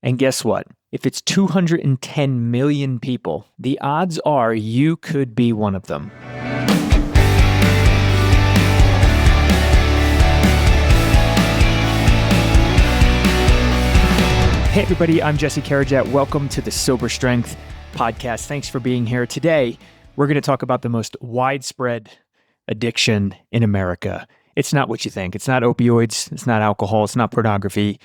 And guess what? If it's 210 million people, the odds are you could be one of them. Hey everybody, I'm Jesse Carrajat. Welcome to the Sober Strength podcast. Thanks for being here. Today, we're going to talk about the most widespread addiction in America. It's not what you think. It's not opioids. It's not alcohol. It's not pornography.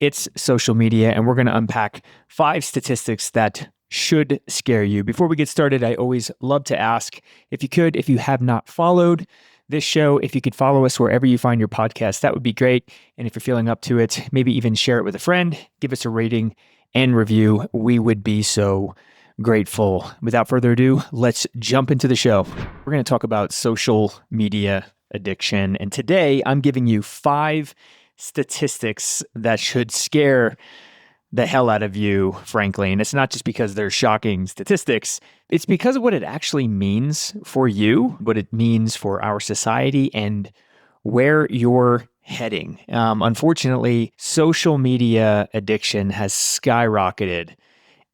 It's social media. And we're going to unpack 5 statistics that should scare you. Before we get started, I always love to ask if you have not followed this show, if you could follow us wherever you find your podcast, that would be great. And if you're feeling up to it, maybe even share it with a friend, give us a rating and review. We would be so grateful. Without further ado, let's jump into the show. We're going to talk about social media addiction. And today I'm giving you 5 statistics that should scare the hell out of you, frankly. And it's not just because they're shocking statistics. It's because of what it actually means for you, what it means for our society, and where you're heading. Unfortunately, social media addiction has skyrocketed,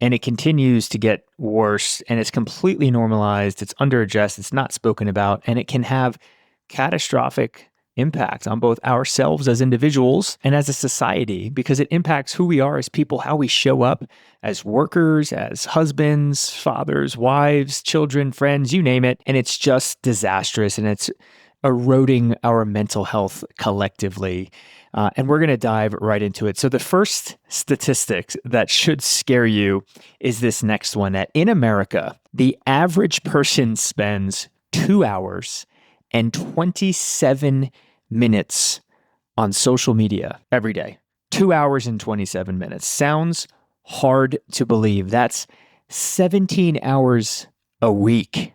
and it continues to get worse, and it's completely normalized. It's under-addressed. It's not spoken about, and it can have catastrophic impact on both ourselves as individuals and as a society, because it impacts who we are as people, how we show up as workers, as husbands, fathers, wives, children, friends, you name it. And it's just disastrous, and it's eroding our mental health collectively. And we're going to dive right into it. So the first statistic that should scare you is this next one, that in America, the average person spends 2 hours and 27 minutes on social media every day. 2 hours and 27 minutes. Sounds hard to believe. That's 17 hours a week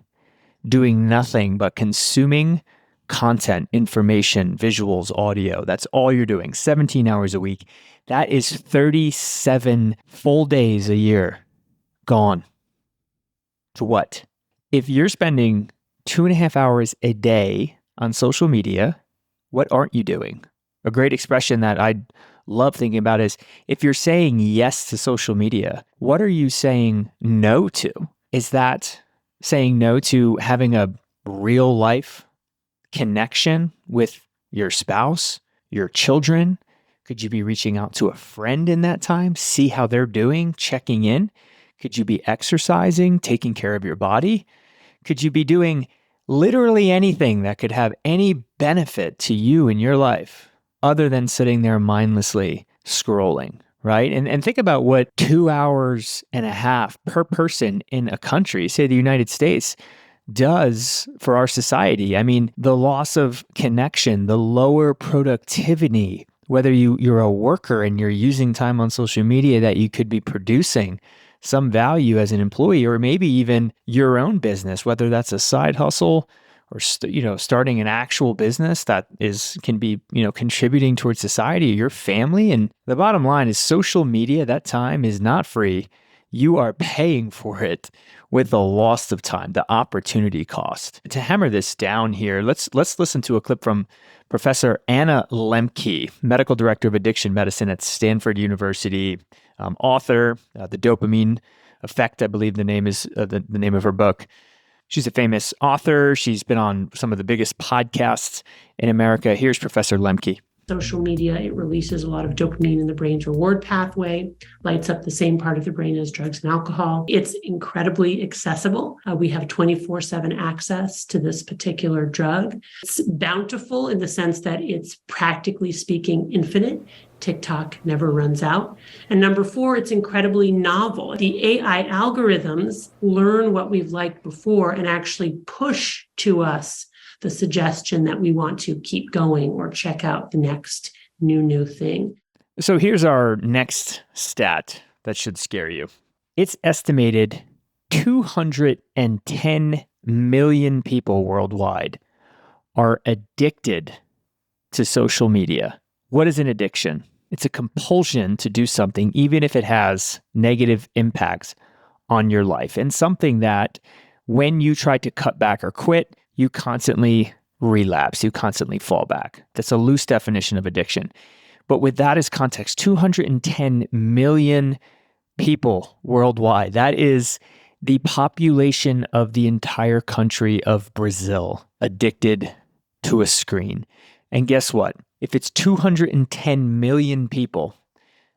doing nothing but consuming content, information, visuals, audio. That's all you're doing. 17 hours a week. That is 37 full days a year gone. To what? If you're spending 2.5 hours a day on social media, what aren't you doing? A great expression that I love thinking about is, if you're saying yes to social media, what are you saying no to? Is that saying no to having a real life connection with your spouse, your children? Could you be reaching out to a friend in that time? See how they're doing, checking in? Could you be exercising, taking care of your body? Could you be doing literally anything that could have any benefit to you in your life other than sitting there mindlessly scrolling, right? And think about what 2.5 hours per person in a country, say the United States, does for our society. I mean, the loss of connection, the lower productivity, whether you're a worker and you're using time on social media that you could be producing some value as an employee, or maybe even your own business, whether that's a side hustle or starting an actual business that can be contributing towards society or your family. And the bottom line is, social media, that time is not free. You are paying for it with the loss of time, the opportunity cost. To hammer this down here, let's listen to a clip from Professor Anna Lembke, Medical Director of Addiction Medicine at Stanford University, author, The Dopamine Effect, I believe the name is the name of her book. She's a famous author. She's been on some of the biggest podcasts in America. Here's Professor Lembke. Social media, it releases a lot of dopamine in the brain's reward pathway, lights up the same part of the brain as drugs and alcohol. It's incredibly accessible. We have 24/7 access to this particular drug. It's bountiful in the sense that it's, practically speaking, infinite. TikTok never runs out. And number 4, it's incredibly novel. The AI algorithms learn what we've liked before and actually push to us the suggestion that we want to keep going or check out the next new thing. So here's our next stat that should scare you. It's estimated 210 million people worldwide are addicted to social media. What is an addiction? It's a compulsion to do something, even if it has negative impacts on your life, and something that when you try to cut back or quit, you constantly relapse, you constantly fall back. That's a loose definition of addiction. But with that as context, 210 million people worldwide. That is the population of the entire country of Brazil addicted to a screen. And guess what? If it's 210 million people,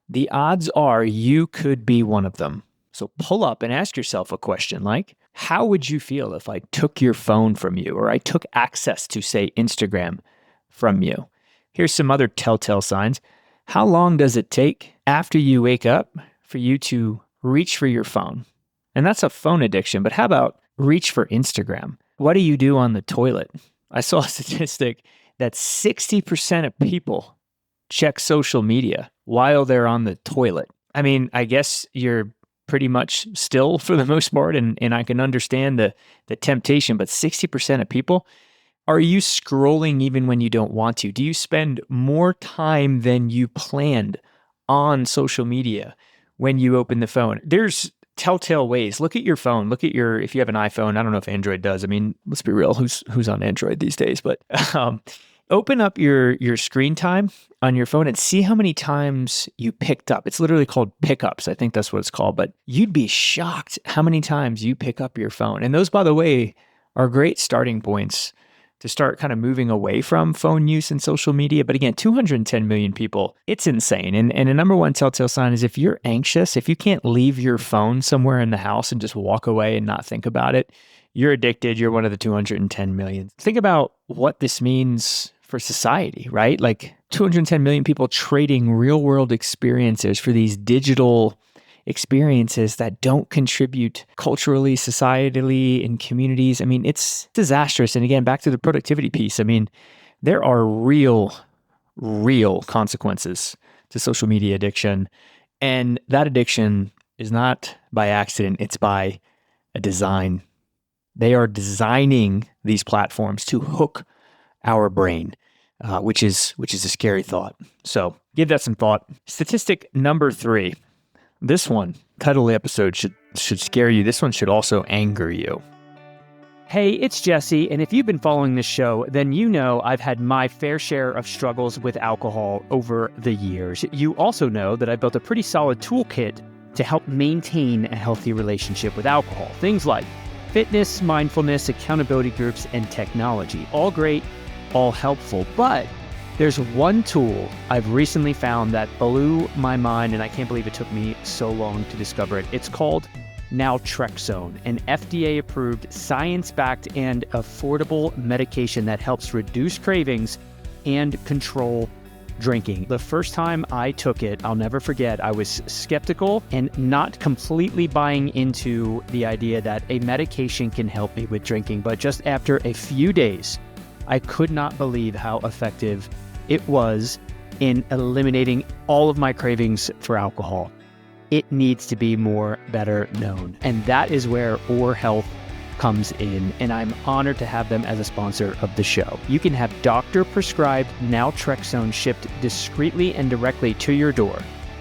the odds are you could be one of them. So pull up and ask yourself a question like, how would you feel if I took your phone from you or I took access to, say, Instagram from you? Here's some other telltale signs. How long does it take after you wake up for you to reach for your phone? And that's a phone addiction, but how about reach for Instagram? What do you do on the toilet? I saw a statistic that 60% of people check social media while they're on the toilet. I mean, I guess you're pretty much still for the most part, and I can understand the temptation, but 60% of people, are you scrolling even when you don't want to? Do you spend more time than you planned on social media when you open the phone? There's telltale ways. Look at your phone. Look at if you have an iPhone. I don't know if Android does. I mean, let's be real. Who's on Android these days? But open up your screen time on your phone and see how many times you picked up. It's literally called pickups. I think that's what it's called. But you'd be shocked how many times you pick up your phone. And those, by the way, are great starting points to start kind of moving away from phone use and social media. But again, 210 million people, it's insane. And a number one telltale sign is if you're anxious, if you can't leave your phone somewhere in the house and just walk away and not think about it, you're addicted. You're one of the 210 million. Think about what this means for society, right? Like 210 million people trading real world experiences for these digital experiences that don't contribute culturally, societally, in communities. I mean, it's disastrous. And again, back to the productivity piece. I mean, there are real consequences to social media addiction. And that addiction is not by accident, it's by a design. They are designing these platforms to hook our brain, which is a scary thought. So give that some thought. Statistic number 3. This one, title of the episode should scare you. This one should also anger you. Hey, it's Jesse, and if you've been following this show, then you know I've had my fair share of struggles with alcohol over the years. You also know that I built a pretty solid toolkit to help maintain a healthy relationship with alcohol. Things like fitness, mindfulness, accountability groups, and technology. All great, all helpful, but there's one tool I've recently found that blew my mind, and I can't believe it took me so long to discover it. It's called naltrexone, an FDA-approved, science-backed, and affordable medication that helps reduce cravings and control drinking. The first time I took it, I'll never forget, I was skeptical and not completely buying into the idea that a medication can help me with drinking. But just after a few days, I could not believe how effective it was in eliminating all of my cravings for alcohol. It needs to be more better known. And that is where Or Health comes in. And I'm honored to have them as a sponsor of the show. You can have doctor-prescribed naltrexone shipped discreetly and directly to your door.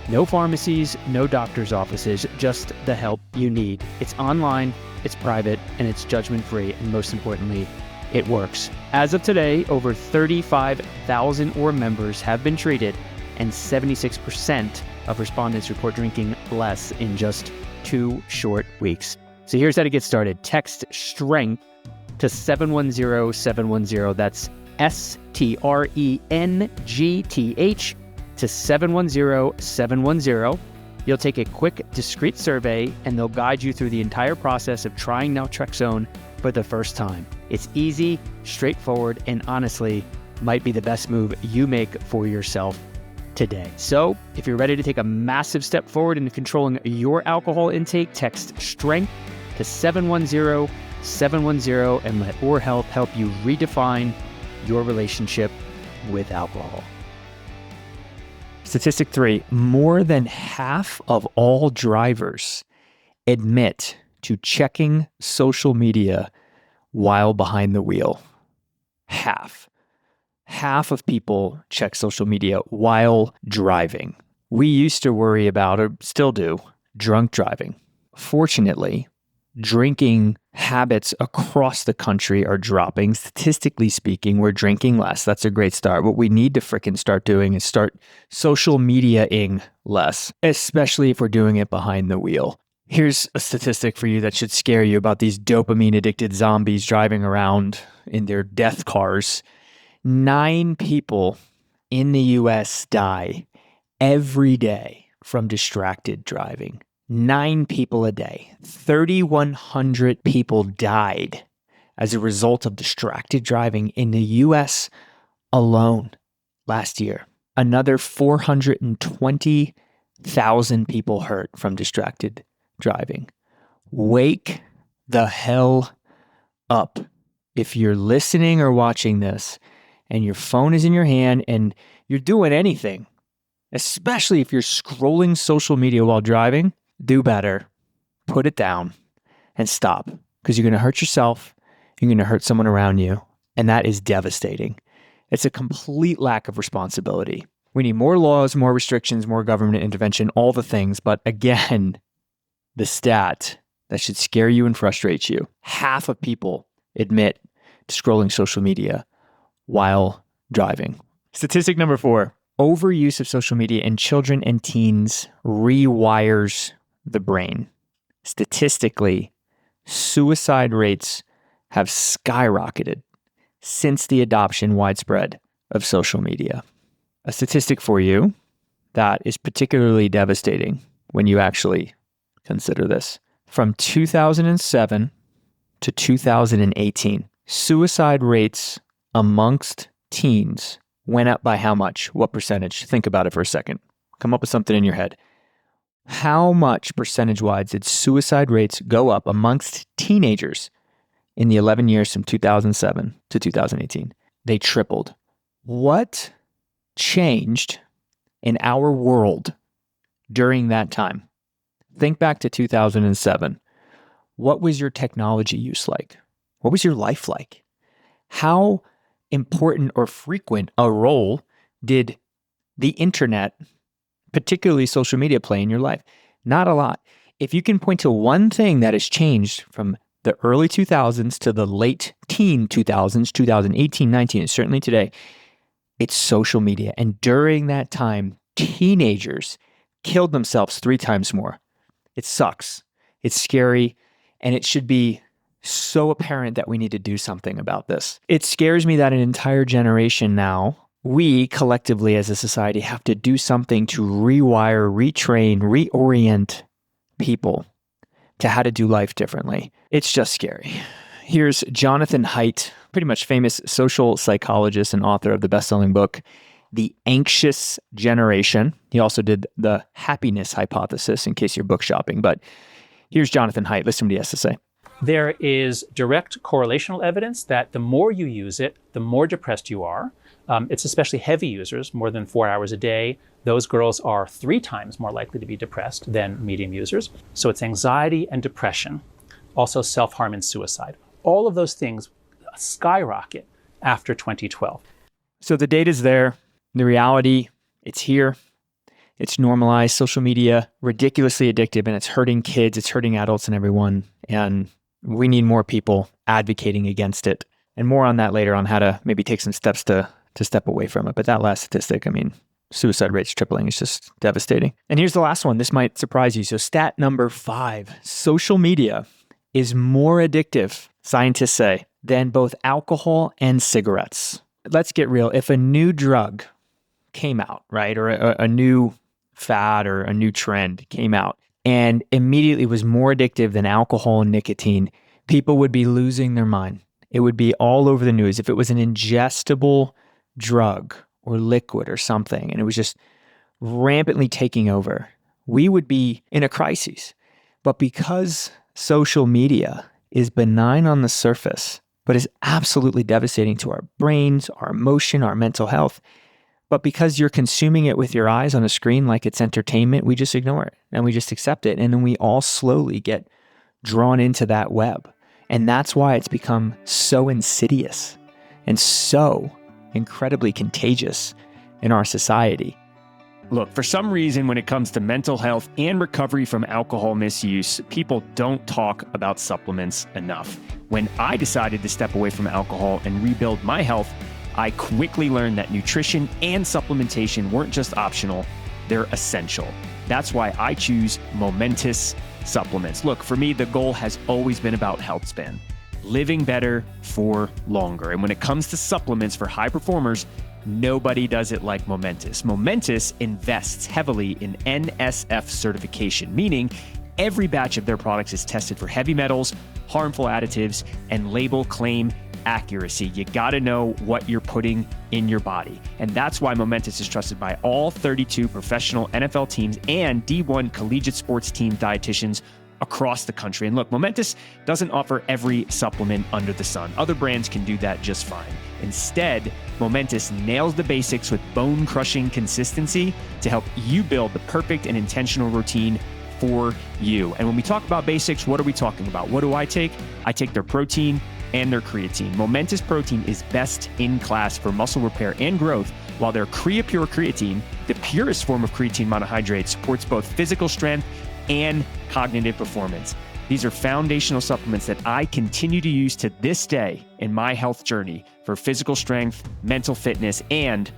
No pharmacies, no doctor's offices, just the help you need. It's online, it's private, and it's judgment-free. And most importantly, it works. As of today, over 35,000 Or members have been treated, and 76% of respondents report drinking less in just 2 short weeks. So here's how to get started. Text STRENGTH to 710-710. That's STRENGTH to 710-710. You'll take a quick, discreet survey, and they'll guide you through the entire process of trying naltrexone for the first time. It's easy, straightforward, and honestly, might be the best move you make for yourself today. So if you're ready to take a massive step forward in controlling your alcohol intake, text STRENGTH to 710-710 and let Or Health help you redefine your relationship with alcohol. Statistic 3, more than half of all drivers admit to checking social media while behind the wheel. Half of people check social media while driving. We used to worry about, or still do, drunk driving. Fortunately, drinking habits across the country are dropping. Statistically speaking, we're drinking less. That's a great start. What we need to frickin' start doing is start social media-ing less, especially if we're doing it behind the wheel. Here's a statistic for you that should scare you about these dopamine-addicted zombies driving around in their death cars. 9 people in the US die every day from distracted driving. 9 people a day. 3,100 people died as a result of distracted driving in the US alone last year. Another 420,000 people hurt from distracted driving. Wake the hell up. If you're listening or watching this and your phone is in your hand and you're doing anything, especially if you're scrolling social media while driving, do better. Put it down and stop, because you're going to hurt yourself. You're going to hurt someone around you. And that is devastating. It's a complete lack of responsibility. We need more laws, more restrictions, more government intervention, all the things. But again, the stat that should scare you and frustrate you: half of people admit to scrolling social media while driving. Statistic number 4, overuse of social media in children and teens rewires the brain. Statistically, suicide rates have skyrocketed since the adoption widespread of social media. A statistic for you that is particularly devastating when you actually consider this. From 2007 to 2018, suicide rates amongst teens went up by how much? What percentage? Think about it for a second. Come up with something in your head. How much percentage-wise did suicide rates go up amongst teenagers in the 11 years from 2007 to 2018? They tripled. What changed in our world during that time? Think back to 2007. What was your technology use like? What was your life like? How important or frequent a role did the internet, particularly social media, play in your life? Not a lot. If you can point to one thing that has changed from the early 2000s to the late teen 2000s, 2018, 19, and certainly today, it's social media. And during that time, teenagers killed themselves 3 times more. It sucks. It's scary. And it should be so apparent that we need to do something about this. It scares me that an entire generation now, we collectively as a society have to do something to rewire, retrain, reorient people to how to do life differently. It's just scary. Here's Jonathan Haidt, pretty much famous social psychologist and author of the best-selling book, The Anxious Generation. He also did the happiness hypothesis, in case you're book shopping. But here's Jonathan Haidt. Listen to what he has to say. There is direct correlational evidence that the more you use it, the more depressed you are. It's especially heavy users, more than 4 hours a day. Those girls are 3 times more likely to be depressed than medium users. So it's anxiety and depression, also self-harm and suicide. All of those things skyrocket after 2012. So the data's there. The reality, it's here. It's normalized. Social media, ridiculously addictive, and it's hurting kids, it's hurting adults and everyone. And we need more people advocating against it. And more on that later, on how to maybe take some steps to step away from it. But that last statistic, I mean, suicide rates tripling is just devastating. And here's the last one. This might surprise you. So stat number 5, social media is more addictive, scientists say, than both alcohol and cigarettes. Let's get real. If a new drug came out, right, or a new fad or a new trend came out and immediately was more addictive than alcohol and nicotine, people would be losing their mind. It would be all over the news. If it was an ingestible drug or liquid or something, and it was just rampantly taking over, we would be in a crisis. But because social media is benign on the surface, but is absolutely devastating to our brains, our emotion, our mental health, but because you're consuming it with your eyes on a screen like it's entertainment, we just ignore it and we just accept it. And then we all slowly get drawn into that web. And that's why it's become so insidious and so incredibly contagious in our society. Look, for some reason, when it comes to mental health and recovery from alcohol misuse, people don't talk about supplements enough. When I decided to step away from alcohol and rebuild my health, I quickly learned that nutrition and supplementation weren't just optional, they're essential. That's why I choose Momentous supplements. Look, for me, the goal has always been about health span, living better for longer. And when it comes to supplements for high performers, nobody does it like Momentous. Momentous invests heavily in NSF certification, meaning every batch of their products is tested for heavy metals, harmful additives, and label claim accuracy. You gotta know what you're putting in your body. And that's why Momentous is trusted by all 32 professional NFL teams and D1 collegiate sports team dietitians across the country. And look, Momentous doesn't offer every supplement under the sun. Other brands can do that just fine. Instead, Momentous nails the basics with bone-crushing consistency to help you build the perfect and intentional routine for you. And when we talk about basics, what are we talking about? What do I take? I take their protein and their creatine. Momentous protein is best in class for muscle repair and growth, while their CreaPure creatine, the purest form of creatine monohydrate, supports both physical strength and cognitive performance. These are foundational supplements that I continue to use to this day in my health journey for physical strength, mental fitness, and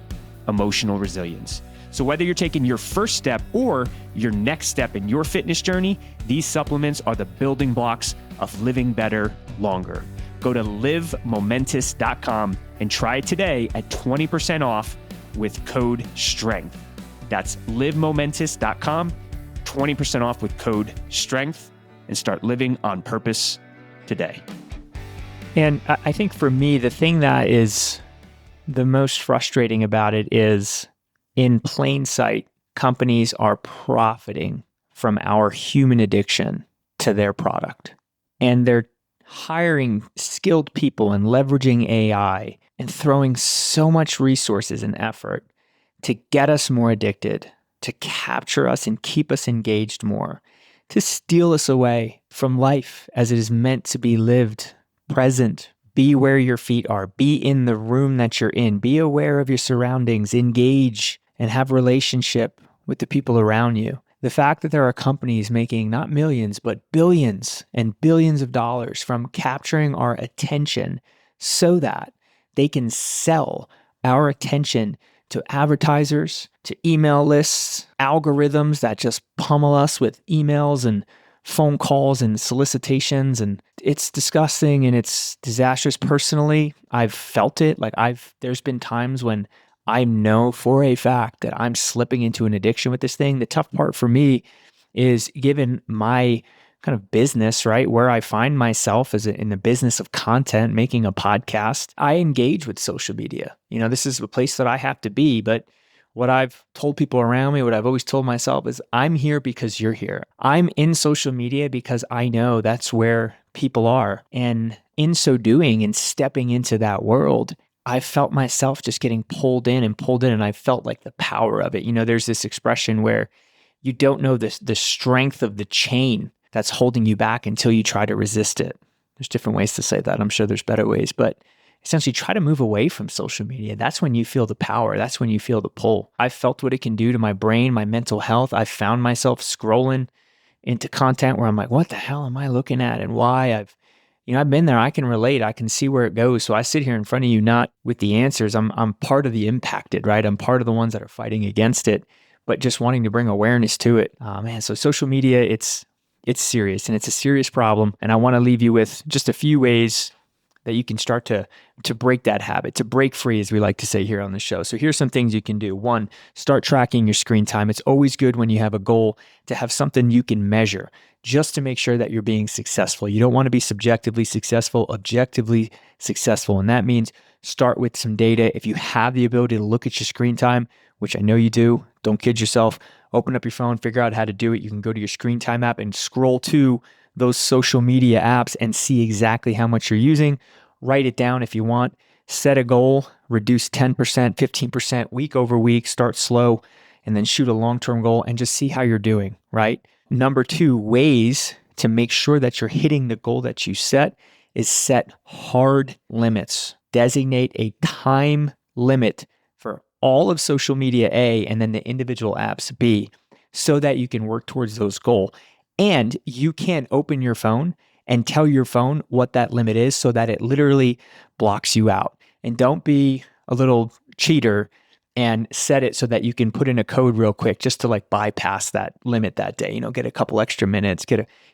emotional resilience. So whether you're taking your first step or your next step in your fitness journey, these supplements are the building blocks of living better longer. Go to livemomentous.com and try it today at 20% off with code STRENGTH. That's livemomentous.com, 20% off with code STRENGTH, and start living on purpose today. And I think for me, the thing that is the most frustrating about it is, in plain sight, companies are profiting from our human addiction to their product. And they're hiring skilled people and leveraging AI and throwing so much resources and effort to get us more addicted, to capture us and keep us engaged more, to steal us away from life as it is meant to be lived, present, be where your feet are, be in the room that you're in, be aware of your surroundings, engage and have relationship with the people around you. The fact that there are companies making not millions, but billions and billions of dollars from capturing our attention so that they can sell our attention to advertisers, to email lists, algorithms that just pummel us with emails and phone calls and solicitations. And it's disgusting and it's disastrous. Personally, I've felt it. There's been times when I know for a fact that I'm slipping into an addiction with this thing. The tough part for me is, given my kind of business, right, where I find myself in the business of content, making a podcast, I engage with social media. This is a place that I have to be, but what I've told people around me, what I've always told myself is, I'm here because you're here. I'm in social media because I know that's where people are. And in so doing and stepping into that world, I felt myself just getting pulled in, and I felt like the power of it. There's this expression where you don't know the strength of the chain that's holding you back until you try to resist it. There's different ways to say that. I'm sure there's better ways, but essentially try to move away from social media. That's when you feel the power. That's when you feel the pull. I felt what it can do to my brain, my mental health. I found myself scrolling into content where I'm like, what the hell am I looking at and why? I've been there. I can relate. I can see where it goes. So I sit here in front of you, not with the answers. I'm part of the impacted, right? I'm part of the ones that are fighting against it, but just wanting to bring awareness to it. So social media, it's serious and it's a serious problem. And I want to leave you with just a few ways that you can start to break that habit, to break free, as we like to say here on the show. So here's some things you can do. One, start tracking your screen time. It's always good when you have a goal to have something you can measure, just to make sure that you're being successful. You don't want to be subjectively successful, objectively successful. And that means start with some data. If you have the ability to look at your screen time, which I know you do, don't kid yourself, open up your phone, figure out how to do it. You can go to your screen time app and scroll to those social media apps and see exactly how much you're using. Write it down if you want. Set a goal, reduce 10%, 15% week over week, start slow, and then shoot a long-term goal and just see how you're doing, right? Number 2, ways to make sure that you're hitting the goal that you set is set hard limits. Designate a time limit for all of social media A and then the individual apps B, so that you can work towards those goals. And you can open your phone and tell your phone what that limit is so that it literally blocks you out. And don't be a little cheater and set it so that you can put in a code real quick just to like bypass that limit that day, get a couple extra minutes,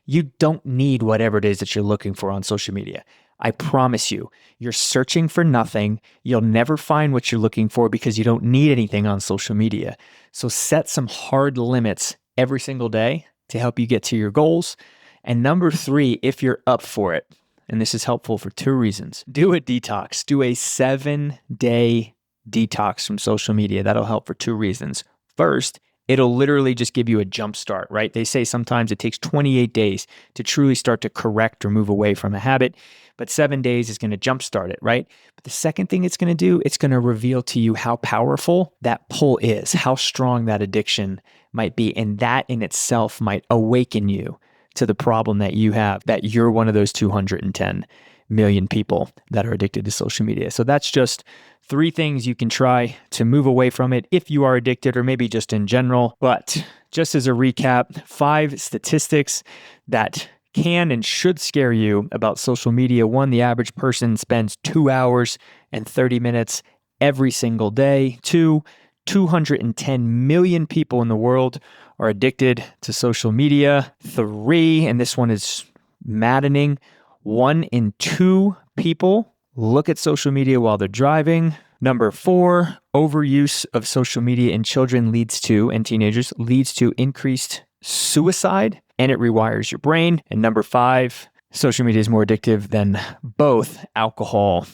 you don't need whatever it is that you're looking for on social media. I promise you, you're searching for nothing. You'll never find what you're looking for because you don't need anything on social media. So set some hard limits every single day to help you get to your goals. And number 3, if you're up for it, and this is helpful for 2 reasons, do a detox. Do a 7-day detox from social media. That'll help for 2 reasons. First, it'll literally just give you a jump start, right? They say sometimes it takes 28 days to truly start to correct or move away from a habit, but 7 days is going to jumpstart it, right? But the second thing it's going to do, it's going to reveal to you how powerful that pull is, how strong that addiction might be. And that in itself might awaken you to the problem that you have, that you're one of those 210 million people that are addicted to social media. So that's just 3 things you can try to move away from it if you are addicted, or maybe just in general. But just as a recap, 5 statistics that can and should scare you about social media. 1, the average person spends 2 hours and 30 minutes every single day. 2, 210 million people in the world are addicted to social media. 3, and this one is maddening, 1 in 2 people look at social media while they're driving. Number 4, overuse of social media in children and teenagers leads to increased suicide, and it rewires your brain. And number 5, social media is more addictive than both alcohol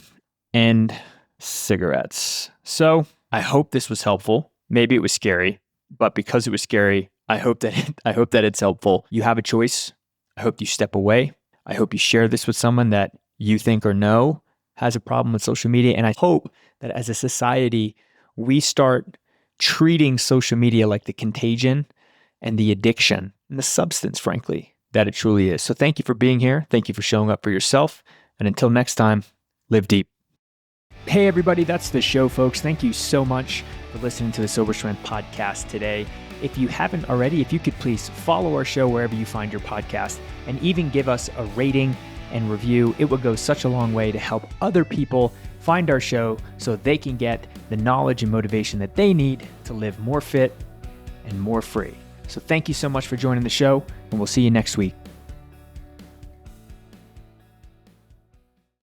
and cigarettes. So I hope this was helpful. Maybe it was scary, but because it was scary, I hope that it's helpful. You have a choice. I hope you step away. I hope you share this with someone that you think or know has a problem with social media. And I hope that as a society, we start treating social media like the contagion and the addiction and the substance, frankly, that it truly is. So thank you for being here. Thank you for showing up for yourself. And until next time, live deep. Hey, everybody, that's the show, folks. Thank you so much for listening to the Sober Strength podcast today. If you haven't already, if you could please follow our show wherever you find your podcast and even give us a rating and review. It would go such a long way to help other people find our show so they can get the knowledge and motivation that they need to live more fit and more free. So thank you so much for joining the show, and we'll see you next week.